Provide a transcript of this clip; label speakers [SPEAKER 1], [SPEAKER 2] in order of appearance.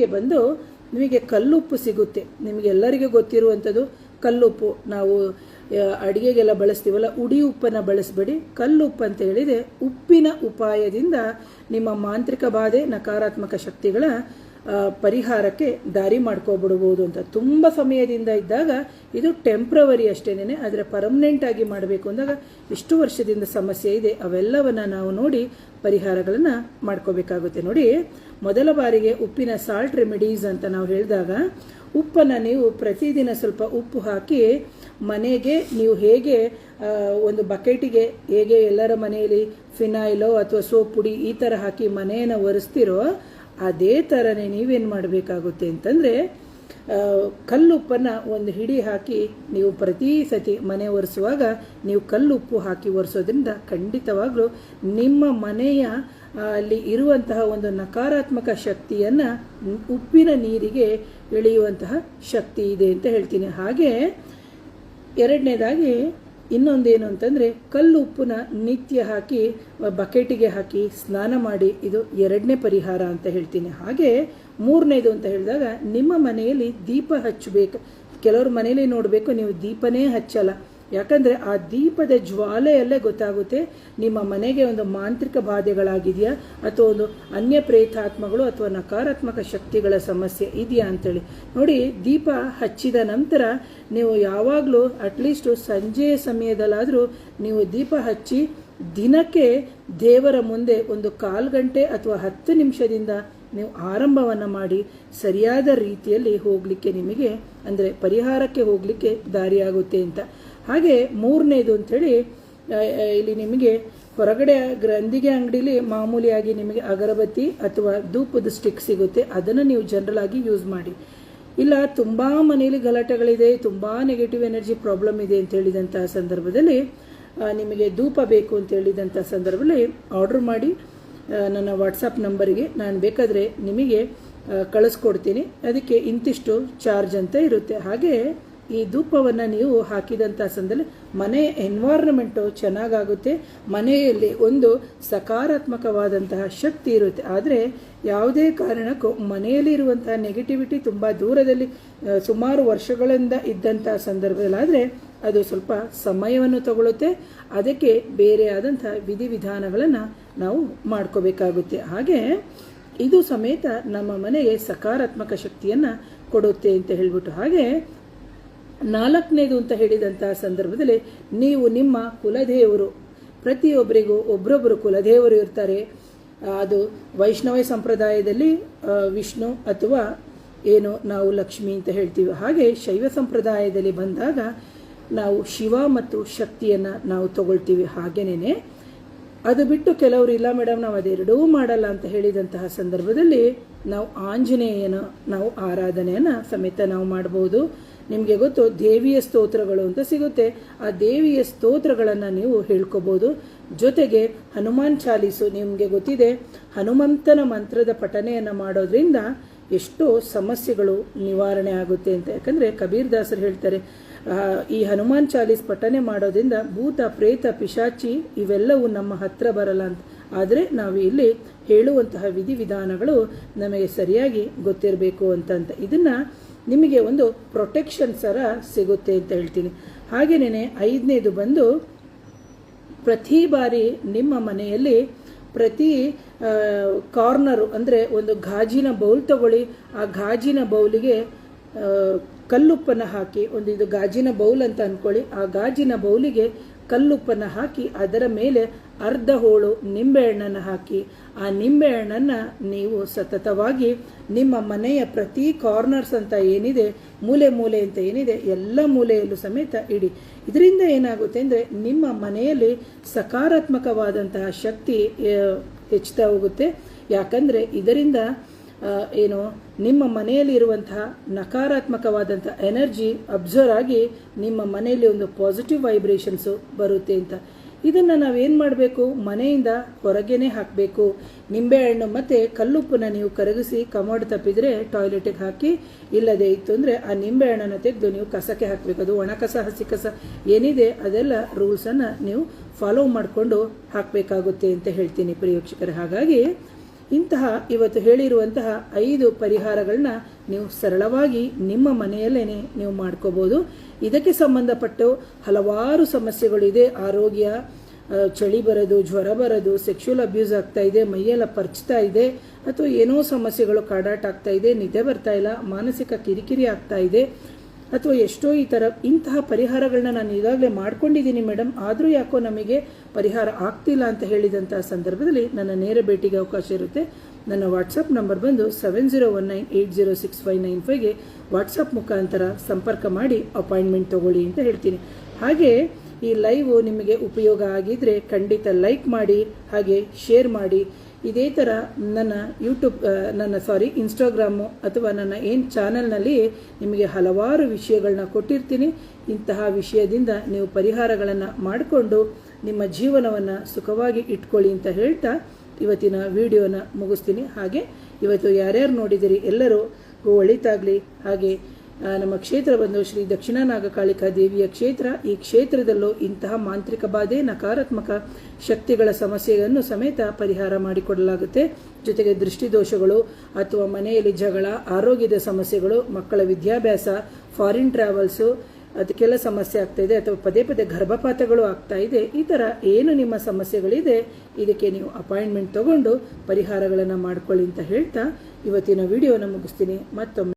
[SPEAKER 1] ಮೊದಲಿಗೆ ಬಂದು ನಿಮಗೆ ಕಲ್ಲುಪ್ಪು ಸಿಗುತ್ತೆ. ನಿಮಗೆಲ್ಲರಿಗೂ ಗೊತ್ತಿರುವಂಥದ್ದು ಕಲ್ಲುಪ್ಪು. ನಾವು ಅಡುಗೆಗೆಲ್ಲ ಬಳಸ್ತೀವಲ್ಲ, ಉಡಿ ಉಪ್ಪನ್ನು ಬಳಸಬೇಡಿ, ಕಲ್ಲುಪ್ಪು ಅಂತ ಹೇಳಿದೆ ಉಪ್ಪಿನ ಉಪಾಯದಿಂದ ನಿಮ್ಮ ಮಾಂತ್ರಿಕ ಬಾಧೆ, ನಕಾರಾತ್ಮಕ ಶಕ್ತಿಗಳ ಪರಿಹಾರಕ್ಕೆ ದಾರಿ ಮಾಡ್ಕೊಬಿಡ್ಬೋದು ಅಂತ. ತುಂಬ ಸಮಯದಿಂದ ಇದ್ದಾಗ ಇದು ಟೆಂಪ್ರವರಿ ಅಷ್ಟೇನೆ, ಆದರೆ ಪರ್ಮನೆಂಟ್ ಆಗಿ ಮಾಡಬೇಕು ಅಂದಾಗ ಎಷ್ಟು ವರ್ಷದಿಂದ ಸಮಸ್ಯೆ ಇದೆ ಅವೆಲ್ಲವನ್ನು ನಾವು ನೋಡಿ ಪರಿಹಾರಗಳನ್ನು ಮಾಡ್ಕೋಬೇಕಾಗುತ್ತೆ. ನೋಡಿ, ಮೊದಲ ಬಾರಿಗೆ ಉಪ್ಪಿನ ಸಾಲ್ಟ್ ರೆಮಿಡೀಸ್ ಅಂತ ನಾವು ಹೇಳಿದಾಗ, ಉಪ್ಪನ್ನು ನೀವು ಪ್ರತಿದಿನ ಸ್ವಲ್ಪ ಉಪ್ಪು ಹಾಕಿ ಮನೆಗೆ ನೀವು ಹೇಗೆ ಒಂದು ಬಕೆಟಿಗೆ ಹೇಗೆ ಎಲ್ಲರ ಮನೆಯಲ್ಲಿ ಫಿನಾಯ್ಲೋ ಅಥವಾ ಸೋಪ್ ಪುಡಿ ಈ ಥರ ಹಾಕಿ ಮನೆಯನ್ನು ಒರೆಸ್ತಿರೋ ಅದೇ ಥರನೇ ನೀವೇನು ಮಾಡಬೇಕಾಗುತ್ತೆ ಅಂತಂದರೆ, ಕಲ್ಲುಪ್ಪನ್ನು ಒಂದು ಹಿಡಿ ಹಾಕಿ ನೀವು ಪ್ರತಿ ಸತಿ ಮನೆ ಒರೆಸುವಾಗ ನೀವು ಕಲ್ಲುಪ್ಪು ಹಾಕಿ ಒರೆಸೋದ್ರಿಂದ ಖಂಡಿತವಾಗ್ಲೂ ನಿಮ್ಮ ಮನೆಯ ಅಲ್ಲಿ ಇರುವಂತಹ ಒಂದು ನಕಾರಾತ್ಮಕ ಶಕ್ತಿಯನ್ನು ಉಪ್ಪಿನ ನೀರಿಗೆ ಇಳಿಯುವಂತಹ ಶಕ್ತಿ ಇದೆ ಅಂತ ಹೇಳ್ತೀನಿ. ಹಾಗೆ ಎರಡನೇದಾಗಿ ಇನ್ನೊಂದೇನು ಅಂತಂದರೆ, ಕಲ್ಲು ಉಪ್ಪನ್ನ ನಿತ್ಯ ಹಾಕಿ ಬಕೆಟಿಗೆ ಹಾಕಿ ಸ್ನಾನ ಮಾಡಿ, ಇದು ಎರಡನೇ ಪರಿಹಾರ ಅಂತ ಹೇಳ್ತೀನಿ. ಹಾಗೆ ಮೂರನೇದು ಅಂತ ಹೇಳಿದಾಗ, ನಿಮ್ಮ ಮನೆಯಲ್ಲಿ ದೀಪ ಹಚ್ಚಬೇಕು. ಕೆಲವ್ರ ಮನೆಯಲ್ಲಿ ನೋಡಬೇಕು, ನೀವು ದೀಪನೇ ಹಚ್ಚಲ್ಲ. ಯಾಕಂದರೆ ಆ ದೀಪದ ಜ್ವಾಲೆಯಲ್ಲೇ ಗೊತ್ತಾಗುತ್ತೆ ನಿಮ್ಮ ಮನೆಗೆ ಒಂದು ಮಾಂತ್ರಿಕ ಬಾಧೆಗಳಾಗಿದೆಯಾ ಅಥವಾ ಒಂದು ಅನ್ಯ ಪ್ರೇತಾತ್ಮಗಳು ಅಥವಾ ನಕಾರಾತ್ಮಕ ಶಕ್ತಿಗಳ ಸಮಸ್ಯೆ ಇದೆಯಾ ಅಂತೇಳಿ. ನೋಡಿ, ದೀಪ ಹಚ್ಚಿದ ನಂತರ ನೀವು ಯಾವಾಗಲೂ ಅಟ್ಲೀಸ್ಟ್ ಸಂಜೆಯ ಸಮಯದಲ್ಲಾದರೂ ನೀವು ದೀಪ ಹಚ್ಚಿ ದಿನಕ್ಕೆ ದೇವರ ಮುಂದೆ ಒಂದು 1/4 ಗಂಟೆ ಅಥವಾ 10 ನಿಮಿಷದಿಂದ ನೀವು ಆರಂಭವನ್ನು ಮಾಡಿ ಸರಿಯಾದ ರೀತಿಯಲ್ಲಿ ಹೋಗಲಿಕ್ಕೆ ನಿಮಗೆ ಅಂದರೆ ಪರಿಹಾರಕ್ಕೆ ಹೋಗಲಿಕ್ಕೆ ದಾರಿಯಾಗುತ್ತೆ ಅಂತ. ಹಾಗೆ ಮೂರನೇದು ಅಂಥೇಳಿ, ಇಲ್ಲಿ ನಿಮಗೆ ಹೊರಗಡೆ ಗ್ರಂಥಿಗೆ ಅಂಗಡಿಲಿ ಮಾಮೂಲಿಯಾಗಿ ನಿಮಗೆ ಅಗರಬತ್ತಿ ಅಥವಾ ಧೂಪದ ಸ್ಟಿಕ್ ಸಿಗುತ್ತೆ, ಅದನ್ನು ನೀವು ಜನರಲ್ ಆಗಿ ಯೂಸ್ ಮಾಡಿ. ಇಲ್ಲ ತುಂಬ ಮನೆಯಲ್ಲಿ ಗಲಾಟೆಗಳಿದೆ, ತುಂಬ ನೆಗೆಟಿವ್ ಎನರ್ಜಿ ಪ್ರಾಬ್ಲಮ್ ಇದೆ ಅಂತ ಹೇಳಿದಂಥ ಸಂದರ್ಭದಲ್ಲಿ ನಿಮಗೆ ಧೂಪ ಬೇಕು ಅಂತ ಹೇಳಿದಂಥ ಸಂದರ್ಭದಲ್ಲಿ ಆರ್ಡರ್ ಮಾಡಿ ನನ್ನ ವಾಟ್ಸಪ್ ನಂಬರಿಗೆ ನಾನು ಬೇಕಾದರೆ ನಿಮಗೆ ಕಳಿಸ್ಕೊಡ್ತೀನಿ. ಅದಕ್ಕೆ ಇಂತಿಷ್ಟು ಚಾರ್ಜ್ ಅಂತ ಇರುತ್ತೆ. ಹಾಗೆ ಈ ಧೂಪವನ್ನು ನೀವು ಹಾಕಿದಂಥ ಸಂದರ್ಭದಲ್ಲಿ ಮನೆಯ ಎನ್ವೈರ್ನ್ಮೆಂಟು ಚೆನ್ನಾಗಾಗುತ್ತೆ, ಮನೆಯಲ್ಲಿ ಒಂದು ಸಕಾರಾತ್ಮಕವಾದಂತಹ ಶಕ್ತಿ ಇರುತ್ತೆ. ಆದರೆ ಯಾವುದೇ ಕಾರಣಕ್ಕೂ ಮನೆಯಲ್ಲಿರುವಂತಹ ನೆಗೆಟಿವಿಟಿ ತುಂಬ ದೂರದಲ್ಲಿ ಸುಮಾರು ವರ್ಷಗಳಿಂದ ಇದ್ದಂಥ ಸಂದರ್ಭದಲ್ಲಾದರೆ ಅದು ಸ್ವಲ್ಪ ಸಮಯವನ್ನು ತಗೊಳ್ಳುತ್ತೆ. ಅದಕ್ಕೆ ಬೇರೆ ಆದಂಥ ವಿಧಿವಿಧಾನಗಳನ್ನು ನಾವು ಮಾಡ್ಕೋಬೇಕಾಗುತ್ತೆ. ಹಾಗೆ ಇದು ಸಮೇತ ನಮ್ಮ ಮನೆಗೆ ಸಕಾರಾತ್ಮಕ ಶಕ್ತಿಯನ್ನು ಕೊಡುತ್ತೆ ಅಂತ ಹೇಳಿಬಿಟ್ಟು. ಹಾಗೆ ನಾಲ್ಕನೇದು ಅಂತ ಹೇಳಿದಂಥ ಸಂದರ್ಭದಲ್ಲಿ, ನೀವು ನಿಮ್ಮ ಕುಲದೇವರು, ಪ್ರತಿಯೊಬ್ಬರಿಗೂ ಒಬ್ಬರೊಬ್ಬರು ಕುಲದೇವರು ಇರ್ತಾರೆ. ಅದು ವೈಷ್ಣವ ಸಂಪ್ರದಾಯದಲ್ಲಿ ವಿಷ್ಣು ಅಥವಾ ಏನು ನಾವು ಲಕ್ಷ್ಮಿ ಅಂತ ಹೇಳ್ತೀವಿ. ಹಾಗೆ ಶೈವ ಸಂಪ್ರದಾಯದಲ್ಲಿ ಬಂದಾಗ ನಾವು ಶಿವ ಮತ್ತು ಶಕ್ತಿಯನ್ನು ನಾವು ತಗೊಳ್ತೀವಿ. ಹಾಗೇನೇ ಅದು ಬಿಟ್ಟು ಕೆಲವರು ಇಲ್ಲ ಮೇಡಮ್ ನಾವು ಅದೆರಡೂ ಮಾಡಲ್ಲ ಅಂತ ಹೇಳಿದಂತಹ ಸಂದರ್ಭದಲ್ಲಿ ನಾವು ಆಂಜನೇಯನ ನಾವು ಆರಾಧನೆಯನ್ನು ಸಮೇತ ನಾವು ಮಾಡ್ಬೋದು. ನಿಮಗೆ ಗೊತ್ತು, ದೇವಿಯ ಸ್ತೋತ್ರಗಳು ಅಂತ ಸಿಗುತ್ತೆ. ಆ ದೇವಿಯ ಸ್ತೋತ್ರಗಳನ್ನು ನೀವು ಹೇಳ್ಕೋಬೋದು. ಜೊತೆಗೆ ಹನುಮಾನ್ ಚಾಲೀಸು ನಿಮಗೆ ಗೊತ್ತಿದೆ, ಹನುಮಂತನ ಮಂತ್ರದ ಪಠನೆಯನ್ನು ಮಾಡೋದ್ರಿಂದ ಎಷ್ಟೋ ಸಮಸ್ಯೆಗಳು ನಿವಾರಣೆ ಆಗುತ್ತೆ ಅಂತ. ಯಾಕಂದರೆ ಕಬೀರ್ ದಾಸರು ಹೇಳ್ತಾರೆ, ಈ ಹನುಮಾನ್ ಚಾಲೀಸ್ ಪಠನೆ ಮಾಡೋದ್ರಿಂದ ಭೂತ ಪ್ರೇತ ಪಿಶಾಚಿ ಇವೆಲ್ಲವೂ ನಮ್ಮ ಹತ್ರ ಬರಲ್ಲ ಅಂತ. ಆದರೆ ನಾವು ಇಲ್ಲಿ ಹೇಳುವಂತಹ ವಿಧಿವಿಧಾನಗಳು ನಮಗೆ ಸರಿಯಾಗಿ ಗೊತ್ತಿರಬೇಕು ಅಂತ ಇದನ್ನು ನಿಮಗೆ ಒಂದು ಪ್ರೊಟೆಕ್ಷನ್ ಸರ ಸಿಗುತ್ತೆ ಅಂತ ಹೇಳ್ತೀನಿ. ಹಾಗೆಯೇ ಐದನೇದು ಬಂದು, ಪ್ರತಿ ಬಾರಿ ನಿಮ್ಮ ಮನೆಯಲ್ಲಿ ಪ್ರತಿ ಕಾರ್ನರು ಅಂದರೆ ಒಂದು ಗಾಜಿನ ಬೌಲ್ ತಗೊಳ್ಳಿ, ಆ ಗಾಜಿನ ಬೌಲಿಗೆ ಕಲ್ಲುಪ್ಪನ್ನು ಹಾಕಿ, ಒಂದು ಇದು ಗಾಜಿನ ಬೌಲ್ ಅಂತ ಅಂದ್ಕೊಳ್ಳಿ, ಆ ಗಾಜಿನ ಬೌಲಿಗೆ ಕಲ್ಲುಪ್ಪನ್ನು ಹಾಕಿ ಅದರ ಮೇಲೆ ಅರ್ಧ ಹೋಳು ನಿಂಬೆಹಣ್ಣನ್ನು ಹಾಕಿ, ಆ ನಿಂಬೆಹಣ್ಣನ್ನು ನೀವು ಸತತವಾಗಿ ನಿಮ್ಮ ಮನೆಯ ಪ್ರತಿ ಕಾರ್ನರ್ಸ್ ಅಂತ ಏನಿದೆ, ಮೂಲೆ ಮೂಲೆ ಅಂತ ಏನಿದೆ ಎಲ್ಲ ಮೂಲೆಯಲ್ಲೂ ಸಮೇತ ಇಡಿ. ಇದರಿಂದ ಏನಾಗುತ್ತೆ ಅಂದರೆ ನಿಮ್ಮ ಮನೆಯಲ್ಲಿ ಸಕಾರಾತ್ಮಕವಾದಂತಹ ಶಕ್ತಿ ಹೆಚ್ಚುತ್ತಾ ಹೋಗುತ್ತೆ. ಯಾಕಂದರೆ ಇದರಿಂದ ಏನು ನಿಮ್ಮ ಮನೆಯಲ್ಲಿ ಇರುವಂತಹ ನಕಾರಾತ್ಮಕವಾದಂಥ ಎನರ್ಜಿ ಅಬ್ಸರ್ವ್ ಆಗಿ ನಿಮ್ಮ ಮನೆಯಲ್ಲಿ ಒಂದು ಪಾಸಿಟಿವ್ ವೈಬ್ರೇಷನ್ಸು ಬರುತ್ತೆ ಅಂತ. ಇದನ್ನು ನಾವೇನು ಮಾಡಬೇಕು, ಮನೆಯಿಂದ ಹೊರಗೇನೆ ಹಾಕಬೇಕು. ನಿಂಬೆಹಣ್ಣು ಮತ್ತು ಕಲ್ಲುಪ್ಪನ್ನು ನೀವು ಕರಗಿಸಿ ಕಮೋಡ್ ತಪ್ಪಿದರೆ ಟಾಯ್ಲೆಟಿಗೆ ಹಾಕಿ, ಇಲ್ಲದೇ ಇತ್ತು ಅಂದರೆ ಆ ನಿಂಬೆಹಣ್ಣನ್ನು ತೆಗೆದು ನೀವು ಕಸಕ್ಕೆ ಹಾಕಬೇಕು. ಅದು ಒಣ ಕಸ ಹಸಿ ಕಸ ಏನಿದೆ ಅದೆಲ್ಲ ರೂಲ್ಸನ್ನು ನೀವು ಫಾಲೋ ಮಾಡಿಕೊಂಡು ಹಾಕಬೇಕಾಗುತ್ತೆ ಅಂತ ಹೇಳ್ತೀನಿ ಪ್ರಿಯ ವೀಕ್ಷಕರೇ. ಹಾಗಾಗಿ ಇಂತಹ ಇವತ್ತು ಹೇಳಿರುವಂತಹ 5 ಪರಿಹಾರಗಳನ್ನ ನೀವು ಸರಳವಾಗಿ ನಿಮ್ಮ ಮನೆಯಲ್ಲೇ ನೀವು ಮಾಡ್ಕೋಬಹುದು. ಇದಕ್ಕೆ ಸಂಬಂಧಪಟ್ಟು ಹಲವಾರು ಸಮಸ್ಯೆಗಳಿದೆ. ಆರೋಗ್ಯ, ಚಳಿ ಬರೋದು, ಜ್ವರ ಬರೋದು, ಸೆಕ್ಷುವಲ್ ಅಬ್ಯೂಸ್ ಆಗ್ತಾ ಇದೆ, ಮೈಯೆಲ್ಲ ಪರ್ಚ್ತಾ ಇದೆ, ಅಥವಾ ಏನೋ ಸಮಸ್ಯೆಗಳು ಕಾಡಾಟ ಆಗ್ತಾ ಇದೆ, ನಿದ್ದೆ ಬರ್ತಾ ಇಲ್ಲ, ಮಾನಸಿಕ ಕಿರಿಕಿರಿ ಆಗ್ತಾ ಇದೆ, ಅಥವಾ ಎಷ್ಟೋ ಇಂತಹ ಪರಿಹಾರಗಳನ್ನ ನಾನು ಈಗಾಗಲೇ ಮಾಡ್ಕೊಂಡಿದ್ದೀನಿ ಮೇಡಮ್, ಆದರೂ ಯಾಕೋ ನಮಗೆ ಪರಿಹಾರ ಆಗ್ತಿಲ್ಲ ಅಂತ ಹೇಳಿದಂತಹ ಸಂದರ್ಭದಲ್ಲಿ ನನ್ನ ನೇರ ಭೇಟಿಗೆ ಅವಕಾಶ ಇರುತ್ತೆ. ನನ್ನ ವಾಟ್ಸಪ್ ನಂಬರ್ ಬಂದು 7019806595ಗೆ ವಾಟ್ಸಪ್ ಮುಖಾಂತರ ಸಂಪರ್ಕ ಮಾಡಿ ಅಪಾಯಿಂಟ್ಮೆಂಟ್ ತಗೊಳ್ಳಿ ಅಂತ ಹೇಳ್ತೀನಿ. ಹಾಗೆ ಈ ಲೈವ್ ನಿಮಗೆ ಉಪಯೋಗ ಆಗಿದ್ರೆ ಖಂಡಿತ ಲೈಕ್ ಮಾಡಿ, ಹಾಗೆ ಶೇರ್ ಮಾಡಿ. ಇದೇ ಥರ ನನ್ನ ಇನ್ಸ್ಟಾಗ್ರಾಮು ಅಥವಾ ನನ್ನ ಚಾನಲ್ನಲ್ಲಿ ನಿಮಗೆ ಹಲವಾರು ವಿಷಯಗಳನ್ನ ಕೊಟ್ಟಿರ್ತೀನಿ. ಇಂತಹ ವಿಷಯದಿಂದ ನೀವು ಪರಿಹಾರಗಳನ್ನು ಮಾಡಿಕೊಂಡು ನಿಮ್ಮ ಜೀವನವನ್ನು ಸುಖವಾಗಿ ಇಟ್ಕೊಳ್ಳಿ ಅಂತ ಹೇಳ್ತಾ ಇವತ್ತಿನ ವಿಡಿಯೋನ ಮುಗಿಸ್ತೀನಿ. ಹಾಗೆ ಇವತ್ತು ಯಾರ್ಯಾರು ನೋಡಿದಿರಿ ಎಲ್ಲರೂ ಒಳಿತಾಗಲಿ. ಹಾಗೆ ನಮ್ಮ ಕ್ಷೇತ್ರ ಬಂದು ಶ್ರೀ ದಕ್ಷಿಣ ನಾಗಕಾಳಿಕಾ ದೇವಿಯ ಕ್ಷೇತ್ರ. ಈ ಕ್ಷೇತ್ರದಲ್ಲೂ ಇಂತಹ ಮಾಂತ್ರಿಕ ಬಾಧೆ, ನಕಾರಾತ್ಮಕ ಶಕ್ತಿಗಳ ಸಮಸ್ಯೆಯನ್ನು ಸಮೇತ ಪರಿಹಾರ ಮಾಡಿಕೊಡಲಾಗುತ್ತೆ. ಜೊತೆಗೆ ದೃಷ್ಟಿದೋಷಗಳು ಅಥವಾ ಮನೆಯಲ್ಲಿ ಜಗಳ, ಆರೋಗ್ಯದ ಸಮಸ್ಯೆಗಳು, ಮಕ್ಕಳ ವಿದ್ಯಾಭ್ಯಾಸ, ಫಾರಿನ್ ಟ್ರಾವೆಲ್ಸು, ಅದಕ್ಕೆಲ್ಲ ಸಮಸ್ಯೆ ಆಗ್ತಾ ಇದೆ, ಅಥವಾ ಪದೇ ಪದೇ ಗರ್ಭಪಾತಗಳು ಆಗ್ತಾ ಇದೆ, ಈ ಥರ ಏನು ನಿಮ್ಮ ಸಮಸ್ಯೆಗಳಿದೆ ಇದಕ್ಕೆ ನೀವು ಅಪಾಯಿಂಟ್ಮೆಂಟ್ ತಗೊಂಡು ಪರಿಹಾರಗಳನ್ನು ಮಾಡ್ಕೊಳ್ಳಿ ಅಂತ ಹೇಳ್ತಾ ಇವತ್ತಿನ ವಿಡಿಯೋನ ಮುಗಿಸ್ತೀನಿ. ಮತ್ತೊಮ್ಮೆ